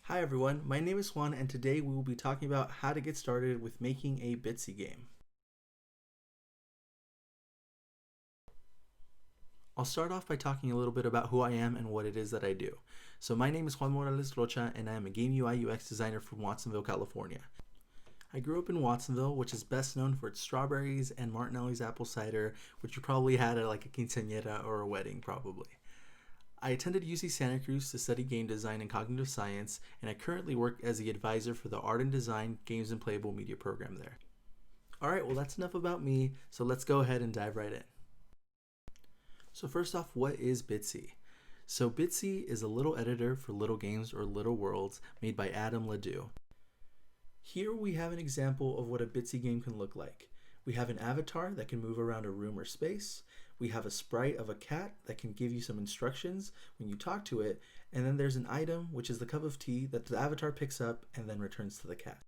Hi everyone, my name is Juan and today we will be talking about how to get started with making a Bitsy game. I'll start off by talking a little bit about who I am and what it is that I do. So my name is Juan Morales-Rocha and I am a game UI UX designer from Watsonville, California. I grew up in Watsonville, which is best known for its strawberries and Martinelli's apple cider, which you probably had at like a quinceañera or a wedding probably. I attended UC Santa Cruz to study game design and cognitive science, and I currently work as the advisor for the Art and Design Games and Playable Media program there. Alright, well that's enough about me, so let's go ahead and dive right in. So first off, what is Bitsy? So Bitsy is a little editor for little games or little worlds made by Adam Ledoux. Here we have an example of what a Bitsy game can look like. We have an avatar that can move around a room or space. We have a sprite of a cat that can give you some instructions when you talk to it, and then there's an item, which is the cup of tea that the avatar picks up and then returns to the cat.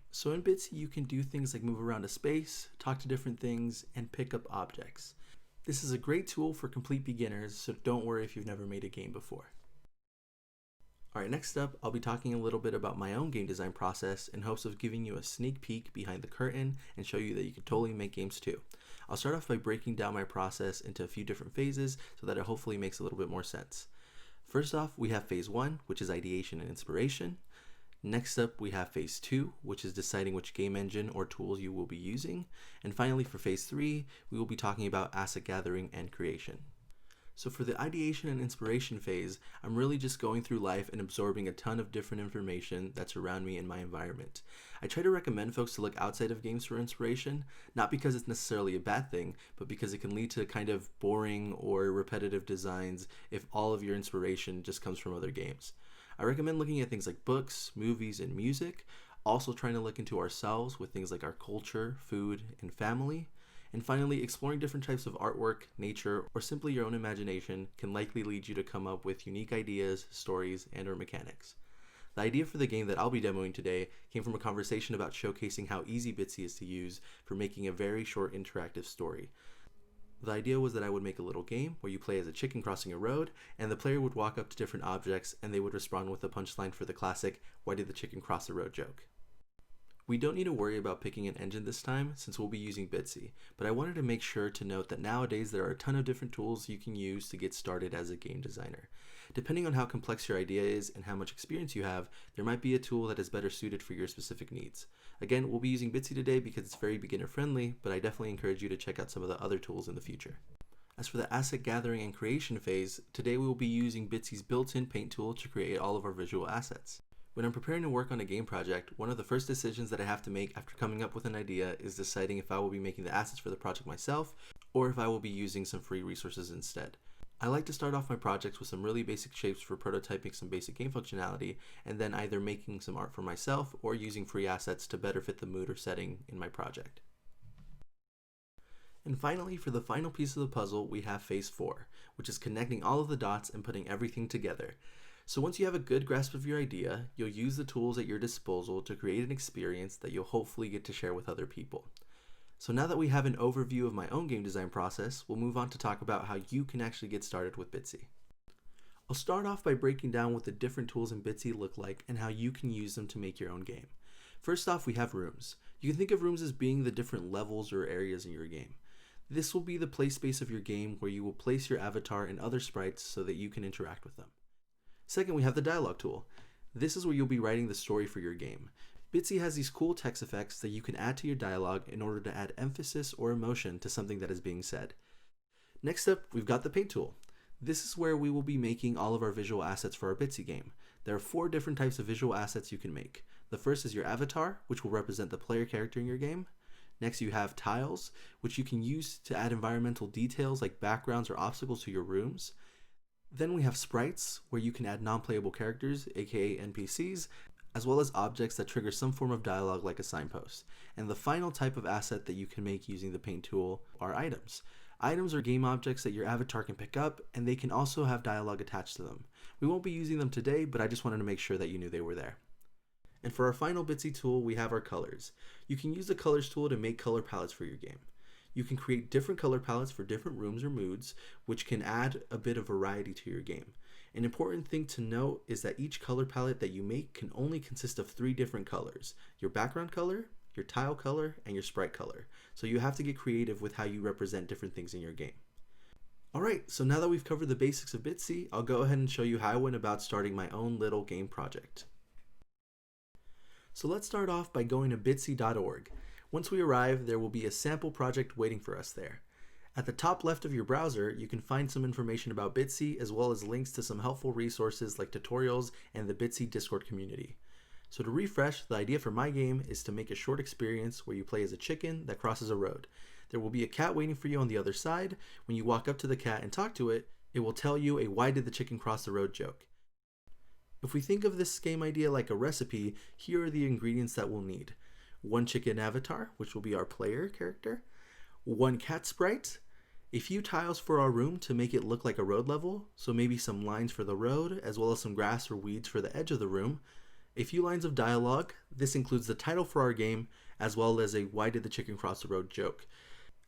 So in Bitsy, you can do things like move around a space, talk to different things, and pick up objects. This is a great tool for complete beginners, so don't worry if you've never made a game before. Alright, next up, I'll be talking a little bit about my own game design process in hopes of giving you a sneak peek behind the curtain and show you that you can totally make games too. I'll start off by breaking down my process into a few different phases so that it hopefully makes a little bit more sense. First off, we have phase 1, which is ideation and inspiration. Next up, we have phase 2, which is deciding which game engine or tools you will be using. And finally, for phase 3, we will be talking about asset gathering and creation. So for the ideation and inspiration phase, I'm really just going through life and absorbing a ton of different information that's around me in my environment. I try to recommend folks to look outside of games for inspiration, not because it's necessarily a bad thing, but because it can lead to kind of boring or repetitive designs if all of your inspiration just comes from other games. I recommend looking at things like books, movies, and music, also trying to look into ourselves with things like our culture, food, and family. And finally, exploring different types of artwork, nature, or simply your own imagination can likely lead you to come up with unique ideas, stories, and/or mechanics. The idea for the game that I'll be demoing today came from a conversation about showcasing how easy Bitsy is to use for making a very short interactive story. The idea was that I would make a little game where you play as a chicken crossing a road, and the player would walk up to different objects and they would respond with a punchline for the classic, "Why did the chicken cross the road?" joke. We don't need to worry about picking an engine this time since we'll be using Bitsy, but I wanted to make sure to note that nowadays there are a ton of different tools you can use to get started as a game designer. Depending on how complex your idea is and how much experience you have, there might be a tool that is better suited for your specific needs. Again, we'll be using Bitsy today because it's very beginner friendly, but I definitely encourage you to check out some of the other tools in the future. As for the asset gathering and creation phase, today we will be using Bitsy's built-in paint tool to create all of our visual assets. When I'm preparing to work on a game project, one of the first decisions that I have to make after coming up with an idea is deciding if I will be making the assets for the project myself or if I will be using some free resources instead. I like to start off my projects with some really basic shapes for prototyping some basic game functionality and then either making some art for myself or using free assets to better fit the mood or setting in my project. And finally, for the final piece of the puzzle, we have phase 4, which is connecting all of the dots and putting everything together. So once you have a good grasp of your idea, you'll use the tools at your disposal to create an experience that you'll hopefully get to share with other people. So now that we have an overview of my own game design process, we'll move on to talk about how you can actually get started with Bitsy. I'll start off by breaking down what the different tools in Bitsy look like and how you can use them to make your own game. First off, we have rooms. You can think of rooms as being the different levels or areas in your game. This will be the play space of your game where you will place your avatar and other sprites so that you can interact with them. Second, we have the dialogue tool. This is where you'll be writing the story for your game. Bitsy has these cool text effects that you can add to your dialogue in order to add emphasis or emotion to something that is being said. Next up, we've got the paint tool. This is where we will be making all of our visual assets for our Bitsy game. There are 4 different types of visual assets you can make. The first is your avatar, which will represent the player character in your game. Next, you have tiles, which you can use to add environmental details like backgrounds or obstacles to your rooms. Then we have sprites, where you can add non-playable characters, aka NPCs, as well as objects that trigger some form of dialogue like a signpost. And the final type of asset that you can make using the paint tool are items. Items are game objects that your avatar can pick up, and they can also have dialogue attached to them. We won't be using them today, but I just wanted to make sure that you knew they were there. And for our final Bitsy tool, we have our colors. You can use the colors tool to make color palettes for your game. You can create different color palettes for different rooms or moods, which can add a bit of variety to your game. An important thing to note is that each color palette that you make can only consist of 3 different colors: your background color, your tile color, and your sprite color. So you have to get creative with how you represent different things in your game. Alright, so now that we've covered the basics of Bitsy, I'll go ahead and show you how I went about starting my own little game project. So let's start off by going to bitsy.org. Once we arrive, there will be a sample project waiting for us there. At the top left of your browser, you can find some information about Bitsy as well as links to some helpful resources like tutorials and the Bitsy Discord community. So to refresh, the idea for my game is to make a short experience where you play as a chicken that crosses a road. There will be a cat waiting for you on the other side. When you walk up to the cat and talk to it, it will tell you a "why did the chicken cross the road" joke. If we think of this game idea like a recipe, here are the ingredients that we'll need. 1 chicken avatar, which will be our player character, 1 cat sprite, a few tiles for our room to make it look like a road level, so maybe some lines for the road, as well as some grass or weeds for the edge of the room, a few lines of dialogue. This includes the title for our game, as well as a "why did the chicken cross the road" joke.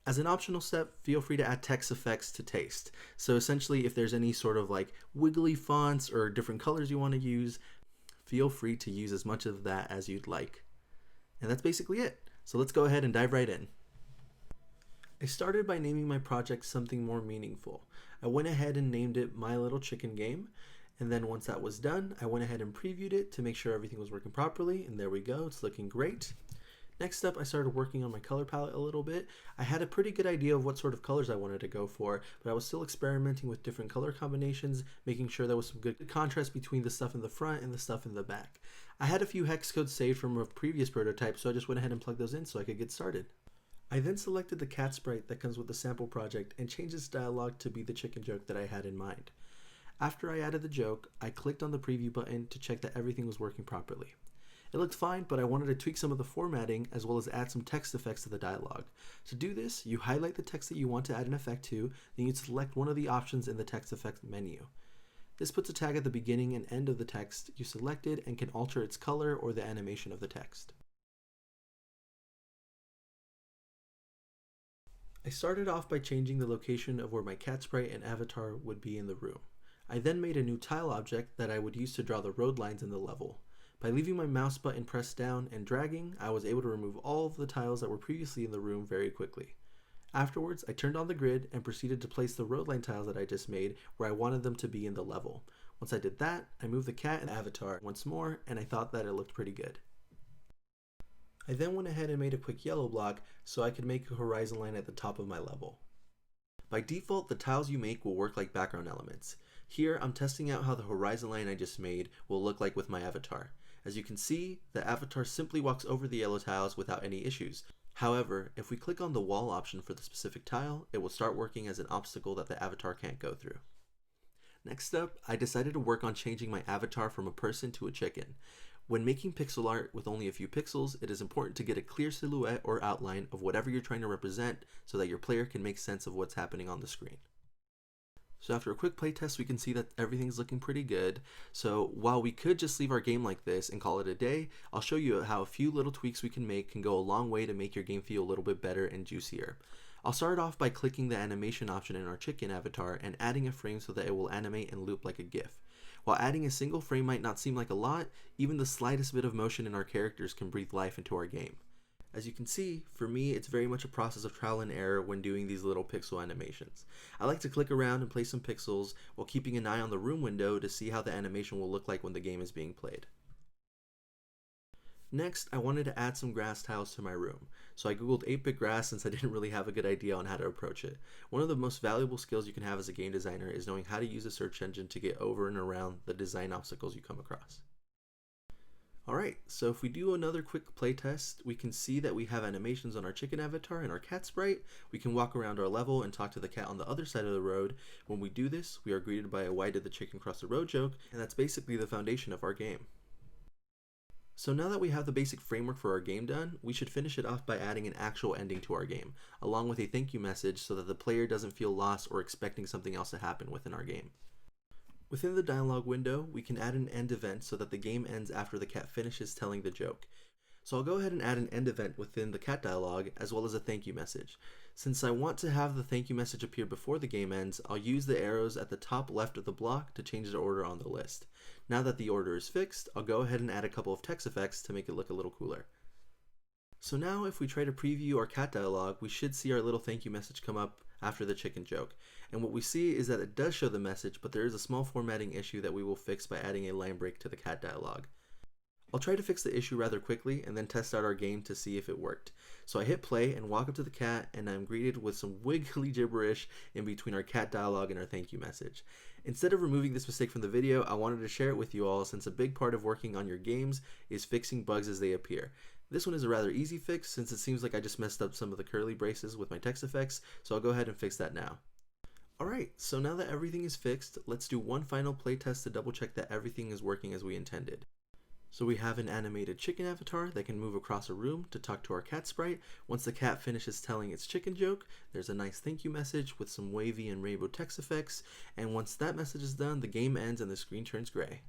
As an optional step, feel free to add text effects to taste. So essentially, if there's any sort of like wiggly fonts or different colors you want to use, feel free to use as much of that as you'd like. And that's basically it. So let's go ahead and dive right in. I started by naming my project something more meaningful. I went ahead and named it My Little Chicken Game, and then once that was done, I went ahead and previewed it to make sure everything was working properly, and there we go, it's looking great. Next up, I started working on my color palette a little bit. I had a pretty good idea of what sort of colors I wanted to go for, but I was still experimenting with different color combinations, making sure there was some good contrast between the stuff in the front and the stuff in the back. I had a few hex codes saved from a previous prototype, so I just went ahead and plugged those in so I could get started. I then selected the cat sprite that comes with the sample project and changed its dialogue to be the chicken joke that I had in mind. After I added the joke, I clicked on the preview button to check that everything was working properly. It looked fine, but I wanted to tweak some of the formatting as well as add some text effects to the dialogue. To do this, you highlight the text that you want to add an effect to, then you select one of the options in the text effects menu. This puts a tag at the beginning and end of the text you selected and can alter its color or the animation of the text. I started off by changing the location of where my cat sprite and avatar would be in the room. I then made a new tile object that I would use to draw the road lines in the level. By leaving my mouse button pressed down and dragging, I was able to remove all of the tiles that were previously in the room very quickly. Afterwards, I turned on the grid and proceeded to place the road line tiles that I just made where I wanted them to be in the level. Once I did that, I moved the cat and avatar once more, and I thought that it looked pretty good. I then went ahead and made a quick yellow block so I could make a horizon line at the top of my level. By default, the tiles you make will work like background elements. Here, I'm testing out how the horizon line I just made will look like with my avatar. As you can see, the avatar simply walks over the yellow tiles without any issues. However, if we click on the wall option for the specific tile, it will start working as an obstacle that the avatar can't go through. Next up, I decided to work on changing my avatar from a person to a chicken. When making pixel art with only a few pixels, it is important to get a clear silhouette or outline of whatever you're trying to represent so that your player can make sense of what's happening on the screen. So after a quick playtest, we can see that everything's looking pretty good. So while we could just leave our game like this and call it a day, I'll show you how a few little tweaks we can make can go a long way to make your game feel a little bit better and juicier. I'll start off by clicking the animation option in our chicken avatar and adding a frame so that it will animate and loop like a GIF. While adding a single frame might not seem like a lot, even the slightest bit of motion in our characters can breathe life into our game. As you can see, for me, it's very much a process of trial and error when doing these little pixel animations. I like to click around and place some pixels while keeping an eye on the room window to see how the animation will look like when the game is being played. Next, I wanted to add some grass tiles to my room, so I googled 8-bit grass since I didn't really have a good idea on how to approach it. One of the most valuable skills you can have as a game designer is knowing how to use a search engine to get over and around the design obstacles you come across. Alright, so if we do another quick playtest, we can see that we have animations on our chicken avatar and our cat sprite. We can walk around our level and talk to the cat on the other side of the road. When we do this, we are greeted by a "why did the chicken cross the road" joke, and that's basically the foundation of our game. So now that we have the basic framework for our game done, we should finish it off by adding an actual ending to our game, along with a thank you message so that the player doesn't feel lost or expecting something else to happen within our game. Within the dialog window, we can add an end event so that the game ends after the cat finishes telling the joke. So I'll go ahead and add an end event within the cat dialog as well as a thank you message. Since I want to have the thank you message appear before the game ends, I'll use the arrows at the top left of the block to change the order on the list. Now that the order is fixed, I'll go ahead and add a couple of text effects to make it look a little cooler. So now if we try to preview our cat dialog, we should see our little thank you message come up after the chicken joke. And what we see is that it does show the message, but there is a small formatting issue that we will fix by adding a line break to the cat dialog. I'll try to fix the issue rather quickly and then test out our game to see if it worked. So I hit play and walk up to the cat, and I'm greeted with some wiggly gibberish in between our cat dialogue and our thank you message. Instead of removing this mistake from the video, I wanted to share it with you all since a big part of working on your games is fixing bugs as they appear. This one is a rather easy fix since it seems like I just messed up some of the curly braces with my text effects, so I'll go ahead and fix that now. Alright, so now that everything is fixed, let's do one final playtest to double check that everything is working as we intended. So we have an animated chicken avatar that can move across a room to talk to our cat sprite. Once the cat finishes telling its chicken joke, there's a nice thank you message with some wavy and rainbow text effects, and once that message is done, the game ends and the screen turns gray.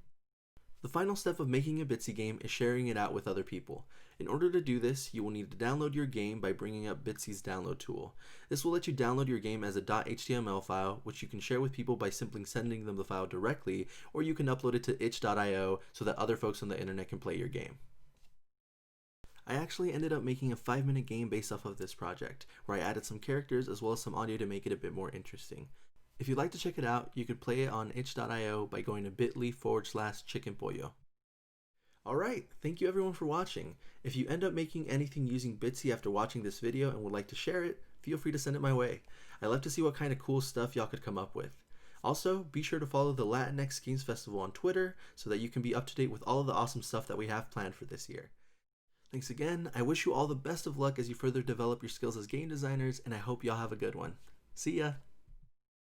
The final step of making a Bitsy game is sharing it out with other people. In order to do this, you will need to download your game by bringing up Bitsy's download tool. This will let you download your game as a .html file, which you can share with people by simply sending them the file directly, or you can upload it to itch.io so that other folks on the internet can play your game. I actually ended up making a 5-minute game based off of this project, where I added some characters as well as some audio to make it a bit more interesting. If you'd like to check it out, you could play it on itch.io by going to bit.ly/chickenpollo. Alright, thank you everyone for watching. If you end up making anything using Bitsy after watching this video and would like to share it, feel free to send it my way. I love to see what kind of cool stuff y'all could come up with. Also, be sure to follow the Latinx Games Festival on Twitter so that you can be up to date with all of the awesome stuff that we have planned for this year. Thanks again, I wish you all the best of luck as you further develop your skills as game designers, and I hope y'all have a good one. See ya!